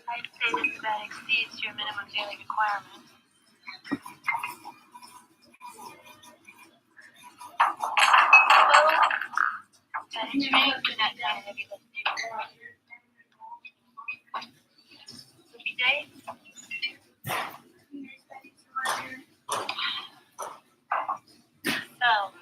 I'd say this about exceeds your minimum daily requirements. That is right. Do not sign a heavy lift paperwork. Sleepy day? So,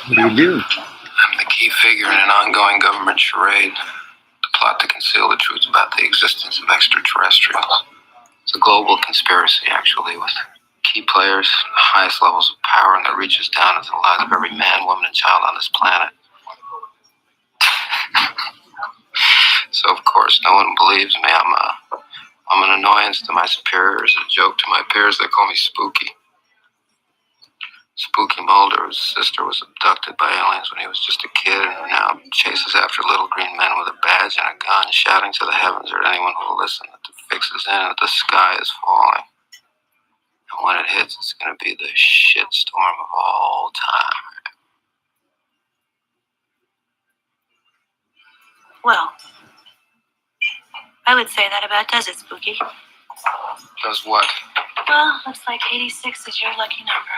What do you do? I'm the key figure in an ongoing government charade. The plot to conceal the truth about the existence of extraterrestrials. It's a global conspiracy, actually, with key players, the highest levels of power, and that reaches down into the lives of every man, woman, and child on this planet. So, of course, no one believes me. I'm an annoyance to my superiors, a joke to my peers. They call me Spooky. Spooky Mulder, whose sister was abducted by aliens when he was just a kid, and now chases after little green men with a badge and a gun, shouting to the heavens or to anyone who will listen that the fix is in and that the sky is falling. And when it hits, it's going to be the shitstorm of all time. well, I would say that about does it, Spooky. Does what? Well, looks like 86 is your lucky number.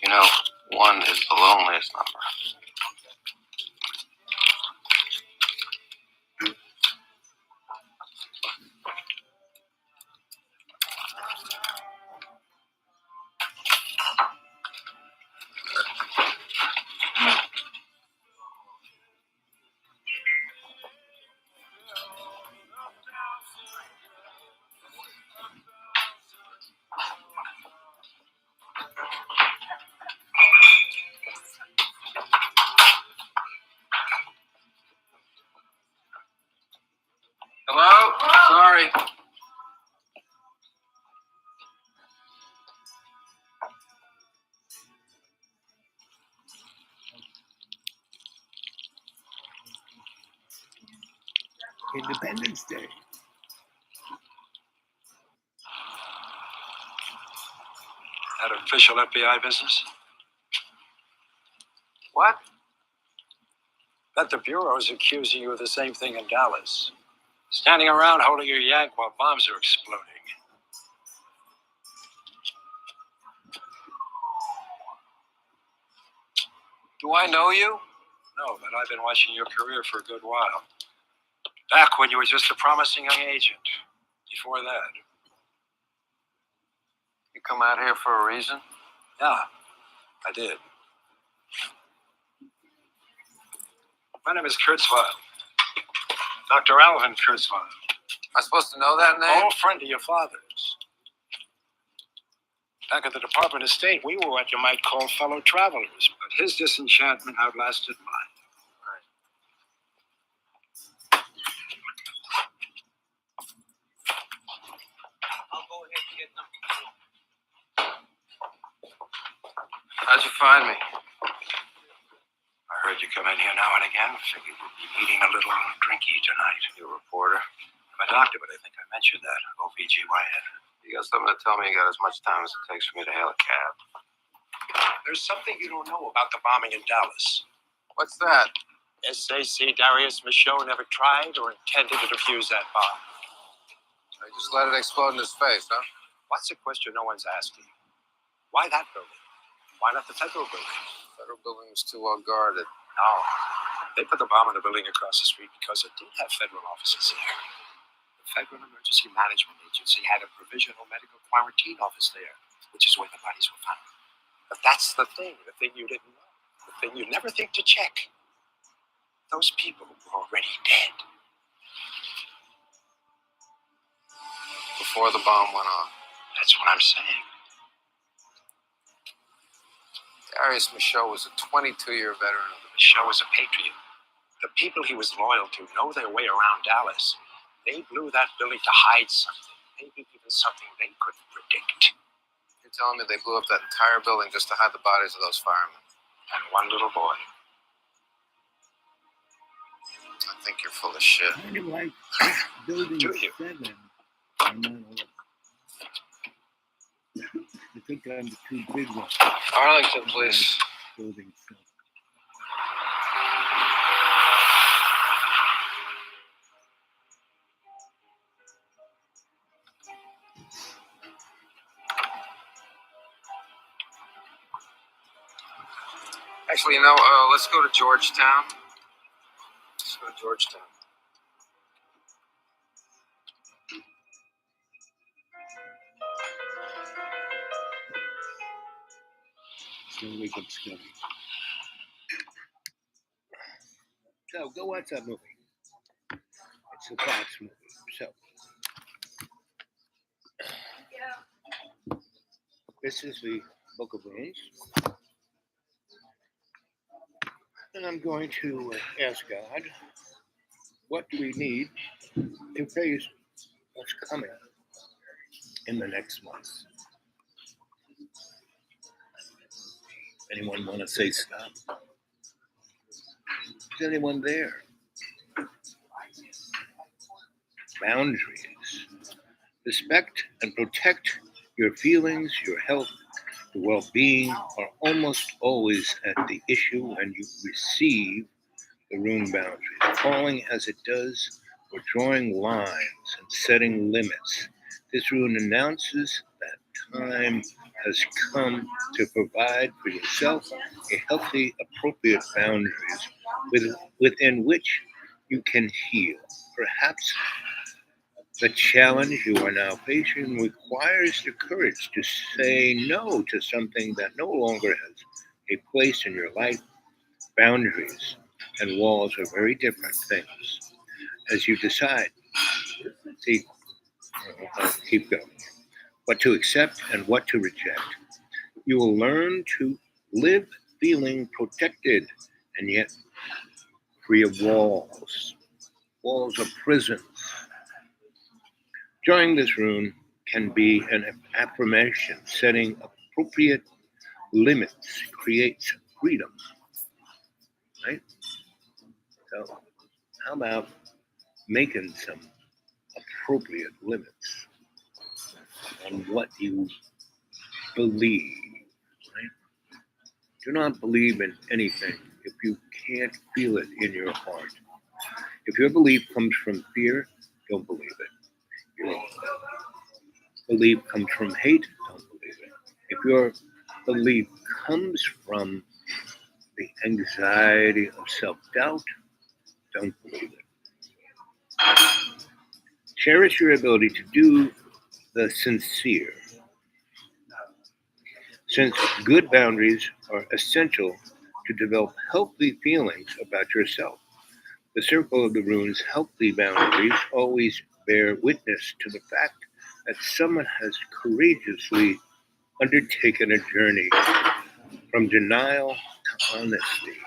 You know, 1 is the loneliest number. Hello? Sorry. Independence Day. That official FBI business? What? Bet the Bureau's accusing you of the same thing in Dallas. Standing around holding your yank while bombs are exploding. Do I know you? No, but I've been watching your career for a good while. Back when you were just a promising young agent. Before that. You come out here for a reason? Yeah, I did. My name is Kurzweil. Dr. Alvin Kurzweil. Am I supposed to know that name? Old friend of your father's. Back at the Department of State, we were what you might call fellow travelers, but his disenchantment outlasted mine. I'll go ahead and get number 2. How'd you find me? I heard you come in here now and again. Figured we'd be needing a little drinky tonight. You a reporter? I'm a doctor, but I think I mentioned that. OBGYN. You got something to tell me? You got as much time as it takes for me to hail a cab. There's something you don't know about the bombing in Dallas. What's that? SAC Darius Michaud never tried or intended to defuse that bomb. I just let it explode in his face, huh? What's a question no one's asking? Why that building? Why not the federal building? The federal building was too well guarded. No. They put the bomb in the building across the street because it did have federal offices there. The Federal Emergency Management Agency had a provisional medical quarantine office there, which is where the bodies were found. But that's the thing you didn't know, the thing you never think to check. Those people were already dead. Before the bomb went off. That's what I'm saying. Darius Michaud was a 22-year veteran of the Michaud was a patriot. The people he was loyal to know their way around Dallas. They blew that building to hide something, maybe even something they couldn't predict. You're telling me they blew up that entire building just to hide the bodies of those firemen? And one little boy. I think you're full of shit. Kind of like Building Do you? 7 on 9/11. I think I'm the two big ones. Arlington, please. Building 7. Actually, let's go to Georgetown. Let's go to Georgetown. So wake up, Scotty. So go watch that movie. It's a Fox movie. So this is the Book of Rooms. And I'm going to ask God, what do we need to face what's coming in the next months? Anyone want to say stop? Is anyone there? Boundaries. Respect and protect your feelings, your health, the well-being are almost always at the issue when you receive the rune boundaries. Calling as it does for drawing lines and setting limits. This rune announces that time has come to provide for yourself a healthy, appropriate boundaries within which you can heal. Perhaps the challenge you are now facing requires the courage to say no to something that no longer has a place in your life. Boundaries and walls are very different things. As you decide, I'll keep going, what to accept and what to reject, you will learn to live feeling protected and yet free of walls. Walls are prisons. Drawing this rune can be an affirmation. Setting appropriate limits creates freedom. Right? So, how about making some appropriate limits on what you believe, right? Do not believe in anything if you can't feel it in your heart. If your belief comes from fear, don't believe it. Your belief comes from hate, don't believe it. If your belief comes from the anxiety of self doubt, don't believe it. Cherish your ability to do the sincere, since good boundaries are essential to develop healthy feelings about yourself. The circle of the rune's healthy boundaries always bear witness to the fact that someone has courageously undertaken a journey from denial to honesty.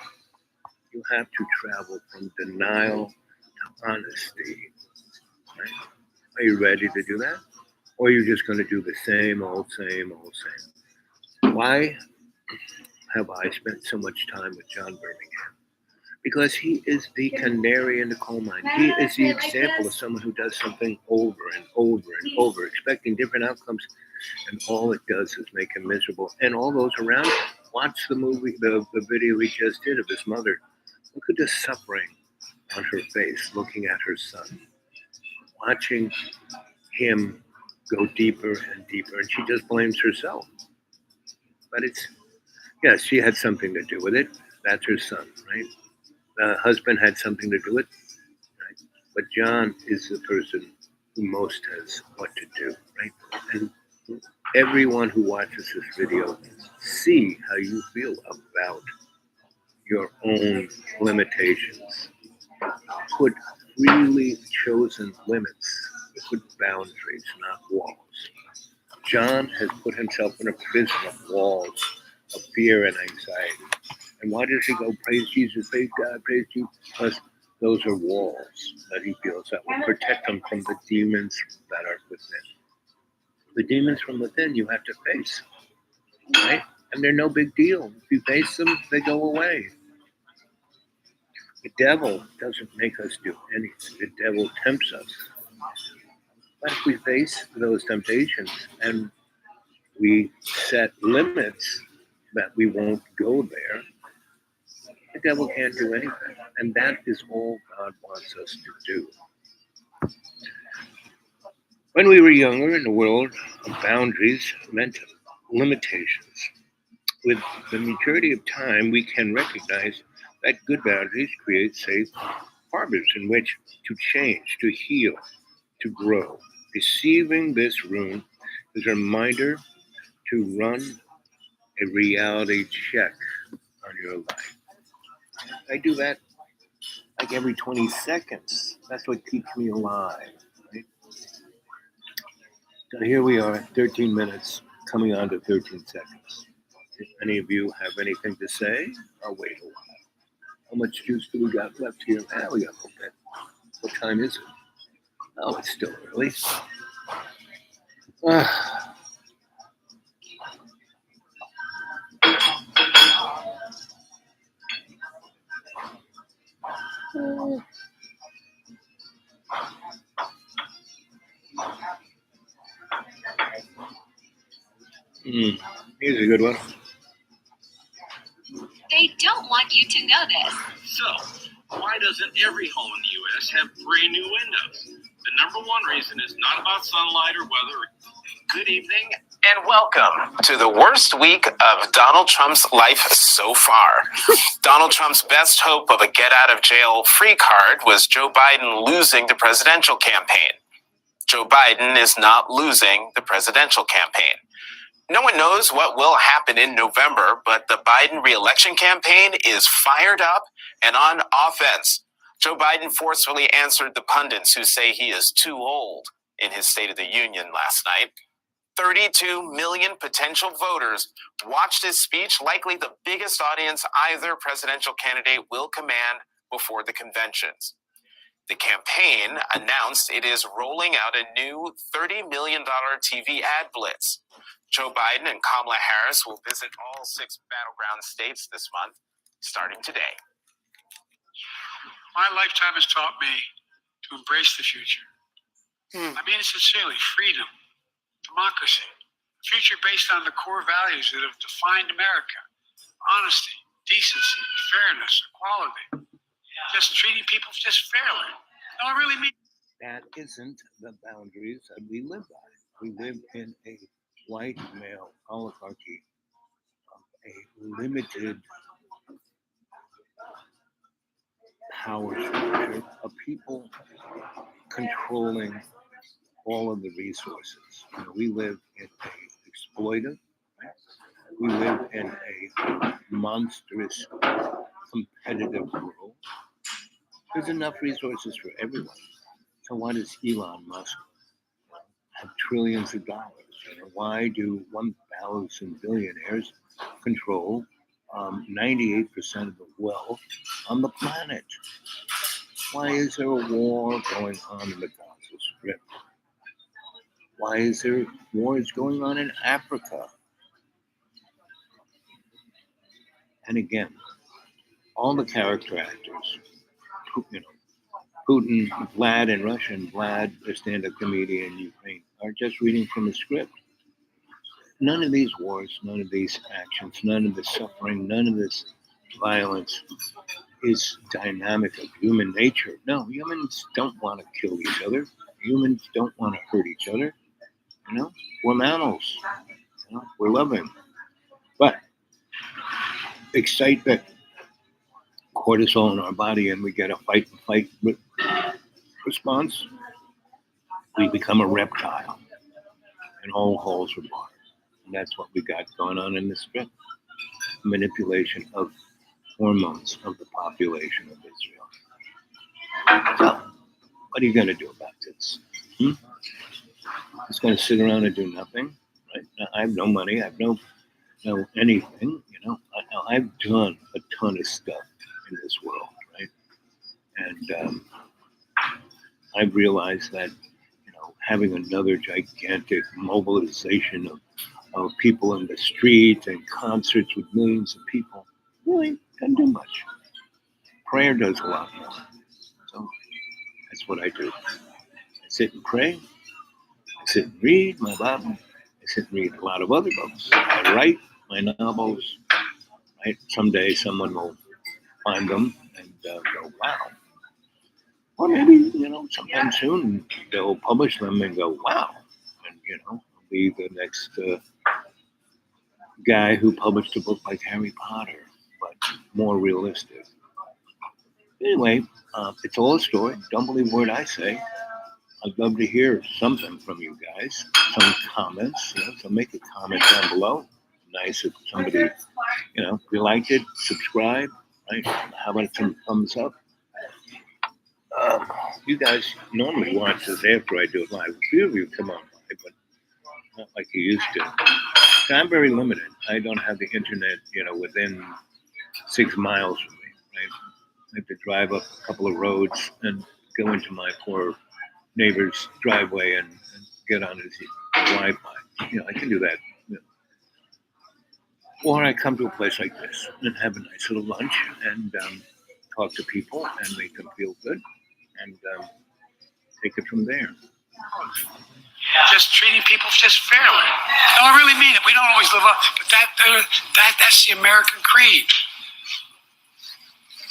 You have to travel from denial to honesty. Right? Are you ready to do that? Or are you just going to do the same old, same old, same? Why have I spent so much time with John Birmingham? Because he is the canary in the coal mine. He is the example of someone who does something over and over and over, expecting different outcomes, and all it does is make him miserable. And all those around him. Watch the movie, the video we just did of his mother. Look at the suffering on her face, looking at her son, watching him go deeper and deeper, and she just blames herself. But yes, she had something to do with it. That's her son, right? The husband had something to do with it, right? But John is the person who most has what to do, right? And everyone who watches this video, see how you feel about your own limitations. Put freely chosen limits. Put boundaries, not walls. John has put himself in a prison of walls of fear and anxiety. And why does he go, praise Jesus, praise God, praise Jesus? Because those are walls that he feels that will protect him from the demons that are within. The demons from within you have to face, right? And they're no big deal. If you face them, they go away. The devil doesn't make us do anything. The devil tempts us. But if we face those temptations and we set limits that we won't go there, the devil can't do anything. And that is all God wants us to do. When we were younger in the world of boundaries meant limitations. With the maturity of time, we can recognize that good boundaries create safe harbors in which to change, to heal, to grow. Receiving this rune is a reminder to run a reality check on your life. I do that like every 20 seconds. That's what keeps me alive. Right? So here we are, 13 minutes, coming on to 13 seconds. If any of you have anything to say, I'll wait a while. How much juice do we got left here? We got a little bit. What time is it? Oh, it's still early. Here's a good one. They don't want you to know this. So, why doesn't every home in the U.S. have brand new windows? The number one reason is not about sunlight or weather. Good evening, and welcome to the worst week of Donald Trump's life so far. Donald Trump's best hope of a get-out-of-jail-free card was Joe Biden losing the presidential campaign. Joe Biden is not losing the presidential campaign. No one knows what will happen in November, but the Biden re-election campaign is fired up and on offense. Joe Biden forcefully answered the pundits who say he is too old in his State of the Union last night. 32 million potential voters watched his speech, likely the biggest audience either presidential candidate will command before the conventions. The campaign announced it is rolling out a new $30 million TV ad blitz. Joe Biden and Kamala Harris will visit all 6 battleground states this month, starting today. my lifetime has taught me to to embrace the future. I mean it sincerely. Freedom, democracy, a future based on the core values that have defined America: honesty, decency, fairness, equality. Just treating people just fairly. No, I really mean. That isn't the boundaries that we live by. We live in a white male oligarchy of a limited power structure of people controlling all of the resources. You know, we live in a exploitive, right? We live in a monstrous competitive world. There's enough resources for everyone. So why does Elon Musk have trillions of dollars? You know, why do 1,000 billionaires control 98% of the wealth on the planet? Why is there a war going on in the Gaza Strip? Why is there wars going on in Africa? And again, all the character actors, you know, Putin, Vlad in Russia, and Vlad, the stand-up comedian in Ukraine, are just reading from a script. None of these wars, none of these actions, none of the suffering, none of this violence is dynamic of human nature. No, humans don't want to kill each other. Humans don't want to hurt each other. You know, we're mammals. You know, we're loving. But excitement, cortisol in our body, and we get a fight and flight response, we become a reptile, and all holes are barred. And that's what we got going on in this script. Manipulation of hormones of the population of Israel. So, what are you going to do about this? Just going to sit around and do nothing? Right? I have no money. I have no anything. You know, I've done a ton of stuff in this world, right? And I've realized that, you know, having another gigantic mobilization of people in the street and concerts with millions of people really doesn't do much. Prayer does a lot more. So that's what I do. I sit and pray. I sit and read my Bible. I sit and read a lot of other books. I write my novels. Right? Someday someone will find them and go, wow. Or maybe, you know, sometime soon they'll publish them and go, wow. And, you know, I'll be the next guy who published a book like Harry Potter, but more realistic. Anyway, it's all a story. Don't believe a word I say. I'd love to hear something from you guys, some comments. You know, so make a comment down below. Nice if somebody, you know, if you liked it, subscribe. Right? How about some thumbs up? You guys normally watch this after I do it live. A few of you come on live, but not like you used to. So I'm very limited. I don't have the internet, you know, within 6 miles from me. Right? I have to drive up a couple of roads and go into my poor neighbor's driveway and get on his Wi-Fi. You know, I can do that. You know. Or I come to a place like this and have a nice little lunch and talk to people and make them feel good and take it from there. Just treating people just fairly. No, I really mean it. We don't always live up, but that's the American creed.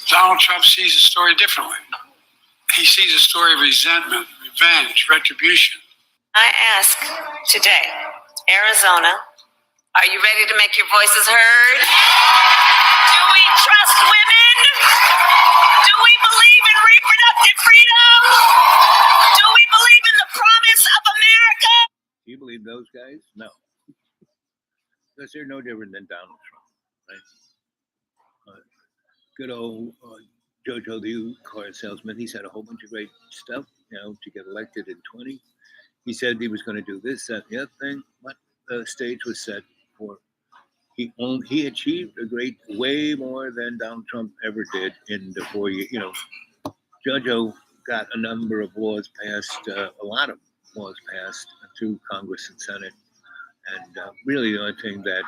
Donald Trump sees the story differently. He sees a story of resentment, revenge, retribution. I ask today, Arizona, are you ready to make your voices heard? Do we trust women? Do we believe in reproductive freedom? Do we believe in the promise of America? Do you believe those guys? No. Because they're no different than Donald Trump, right? Good old Jojo the used car salesman. He's had a whole bunch of great stuff, you know, to get elected in 20. He said he was going to do this, that, the other thing, but the stage was set for. He achieved a great, way more than Donald Trump ever did in the 4 years. You know, Jojo got a number of laws passed, a lot of laws passed through Congress and Senate, and really the only thing that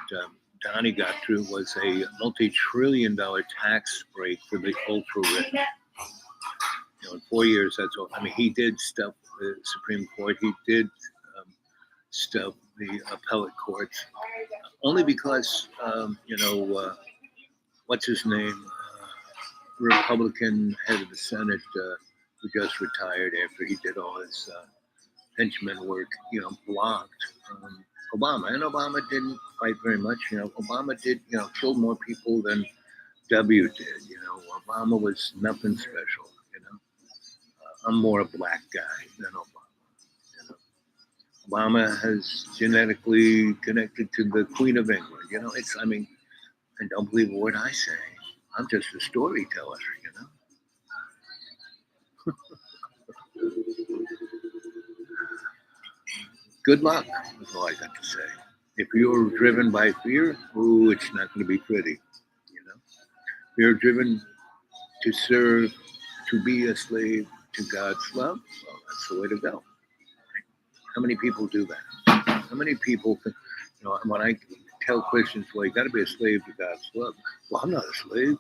Donnie got through was a multi-trillion-dollar tax break for the ultra-rich. You in 4 years, that's all. I mean, he did stuff the Supreme Court. He did stuff the appellate courts, only because, what's his name? Republican head of the Senate who just retired after he did all his henchman work, blocked Obama. And Obama didn't fight very much. Obama did, killed more people than W did. Obama was nothing special. I'm more a black guy than Obama. Obama has genetically connected to the Queen of England. And don't believe a word I say. I'm just a storyteller, Good luck, is all I got to say. If you're driven by fear, it's not going to be pretty, If you're driven to serve, to be a slave to God's love, well, that's the way to go. How many people do that? How many people, when I tell Christians, well, you got to be a slave to God's love. Well, I'm not a slave.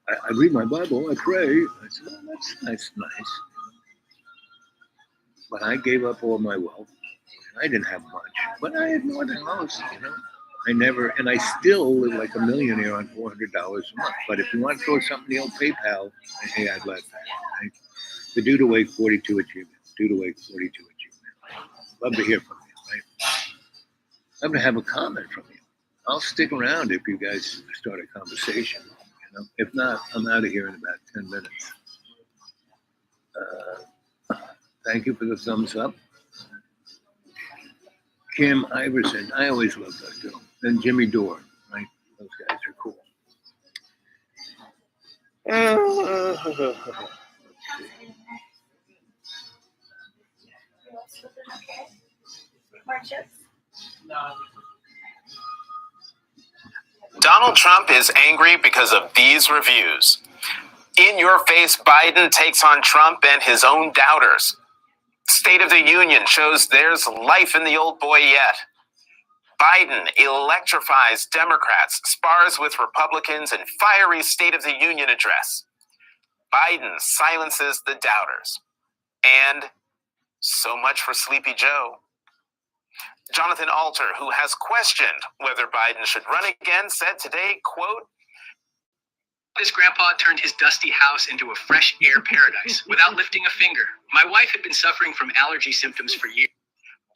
I read my Bible, I pray. I said, well, that's nice. But I gave up all my wealth. I didn't have much, but I had more than most, I never, and I still live like a millionaire on $400 a month. But if you want to throw something in the old PayPal, hey, I'd like that. Right? The Dude Awake 42 at Gmail. Dude Awake 42 at Gmail. Love to hear from you, right? Love to have a comment from you. I'll stick around if you guys start a conversation. If not, I'm out of here in about 10 minutes. Thank you for the thumbs up. Kim Iverson, I always loved that girl. And Jimmy Dore, right? Those guys are cool. Donald Trump is angry because of these reviews. In your face, Biden takes on Trump and his own doubters. State of the Union shows there's life in the old boy yet. Biden electrifies Democrats, spars with Republicans in fiery State of the Union address. Biden silences the doubters. And so much for Sleepy Joe. Jonathan Alter, who has questioned whether Biden should run again, said today, quote, "His grandpa turned his dusty house into a fresh air paradise without lifting a finger. My wife had been suffering from allergy symptoms for years."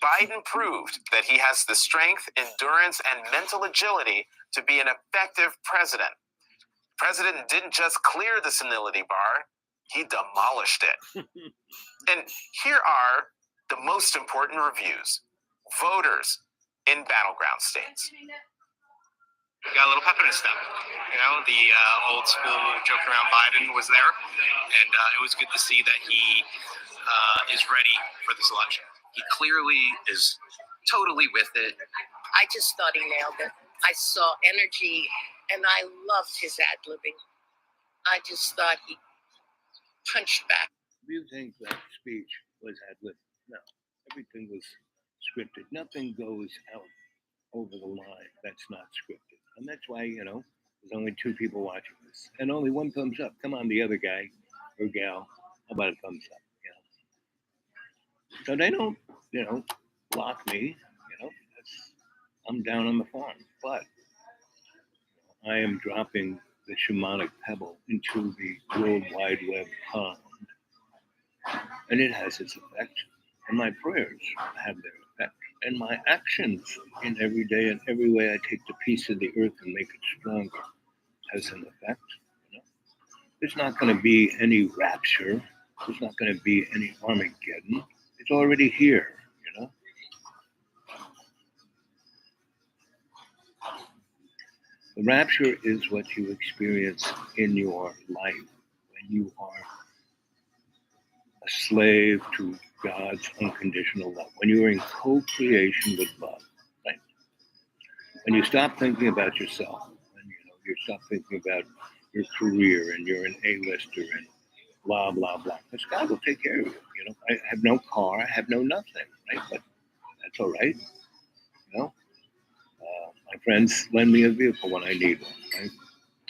Biden proved that he has the strength, endurance, and mental agility to be an effective president. The president didn't just clear the senility bar, he demolished it. And here are the most important reviews. Voters in battleground states. Got a little pep in his step. The old school joke around Biden was there, and it was good to see that he is ready for this election. He clearly is totally with it. I just thought he nailed it. I saw energy, and I loved his ad-libbing. I just thought he punched back. Do you think that speech was ad-lib? No, everything was scripted. Nothing goes out over the line that's not scripted. And that's why, there's only 2 people watching this. And only 1 thumbs up. Come on, the other guy or gal, how about a thumbs up? So they don't, block me. I'm down on the farm. But I am dropping the shamanic pebble into the World Wide Web pond. And it has its effect. And my prayers have their effect. And my actions in every day and every way I take the piece of the earth and make it stronger has an effect. There's not going to be any rapture. There's not going to be any Armageddon. It's already here, The rapture is what you experience in your life when you are a slave to God's unconditional love, when you are in co-creation with love, right? When you stop thinking about yourself, when you stop thinking about your career and you're an A-lister and blah, blah, blah. Because God will take care of you. I have no car, I have no nothing, right? But that's all right. My friends lend me a vehicle when I need one, right?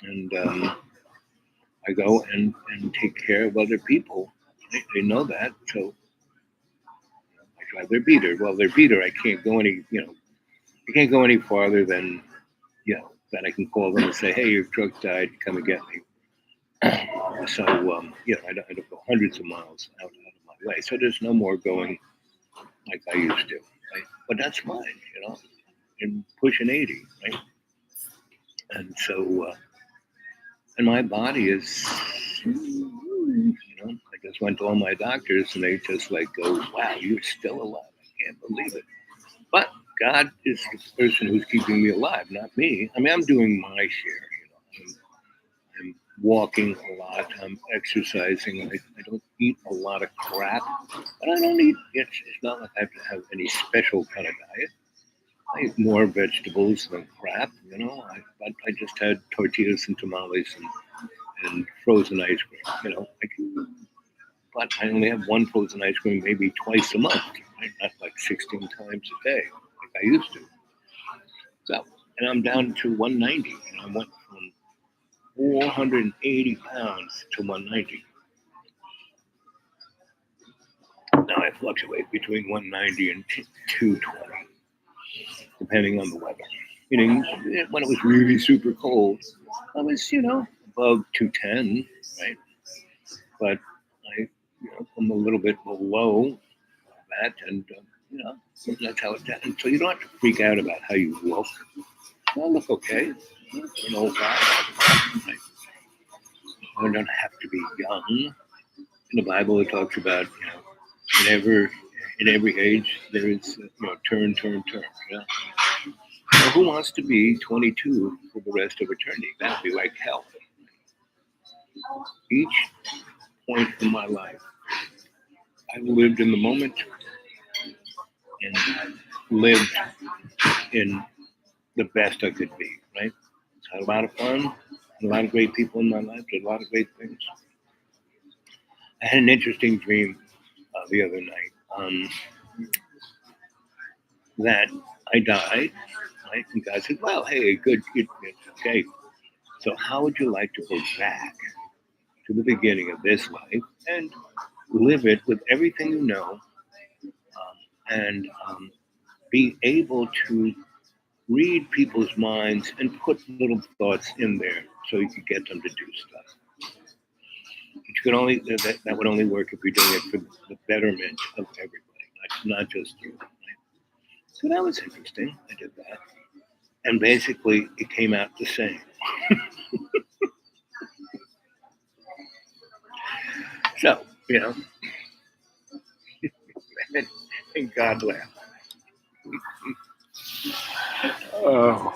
And I go and take care of other people. They know that, so I drive their beater. Well, their beater, I can't go any, I can't go any farther than, that I can call them and say, hey, your truck died, come and get me. So, I don't go hundreds of miles out of my way. So there's no more going like I used to, right? But that's fine, and pushing 80, right? And so, and my body is, I just went to all my doctors and they just like go, wow, you're still alive. I can't believe it. But God is the person who's keeping me alive, not me. I mean, I'm doing my share, I'm walking a lot. I'm exercising. I don't eat a lot of crap, but I don't eat. It's not like I have to have any special kind of diet. I eat more vegetables than crap. I just had tortillas and tamales and frozen ice cream. But I only have one frozen ice cream maybe twice a month, right? Not like 16 times a day like I used to. So, and I'm down to 190. I went from 480 pounds to 190. Now I fluctuate between 190 and 220, depending on the weather. When it was really super cold, I was, above 210, right? But I'm a little bit below that, and that's how it's done. And so you don't have to freak out about how you look. I look okay. An old guy. I don't have to be young. In the Bible, it talks about in every age there is turn. Now, who wants to be 22 for the rest of eternity? That'd be like hell. Each point in my life, I lived in the moment and lived in the best I could be. Right? Had a lot of fun. A lot of great people in my life. Did a lot of great things. I had an interesting dream the other night that I died, right? And God said, well, hey, good, okay. So how would you like to go back to the beginning of this life and live it with everything you know and be able to read people's minds and put little thoughts in there so you could get them to do stuff. That would only work if you're doing it for the betterment of everybody, not just you. Right? So that was interesting. I did that, and basically it came out the same. So and God laughed. Oh.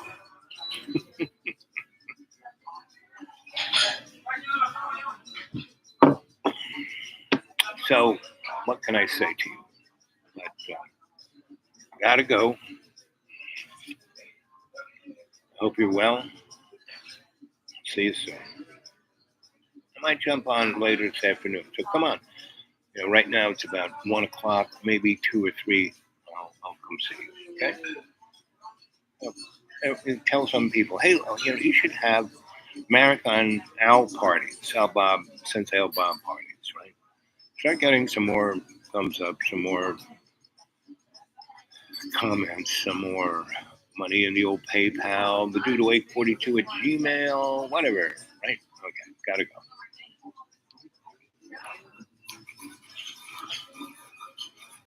So, what can I say to you? But gotta go. I hope you're well. See you soon. I might jump on later this afternoon. So come on. Right now it's about 1 o'clock, maybe 2 or 3. I'll come see you. Okay. And tell some people, hey, you should have marathon owl parties, Sensei Al Bob parties, right? Start getting some more thumbs up, some more comments, some more money in the old PayPal, the Doodle842 at Gmail, whatever, right? Okay, gotta go.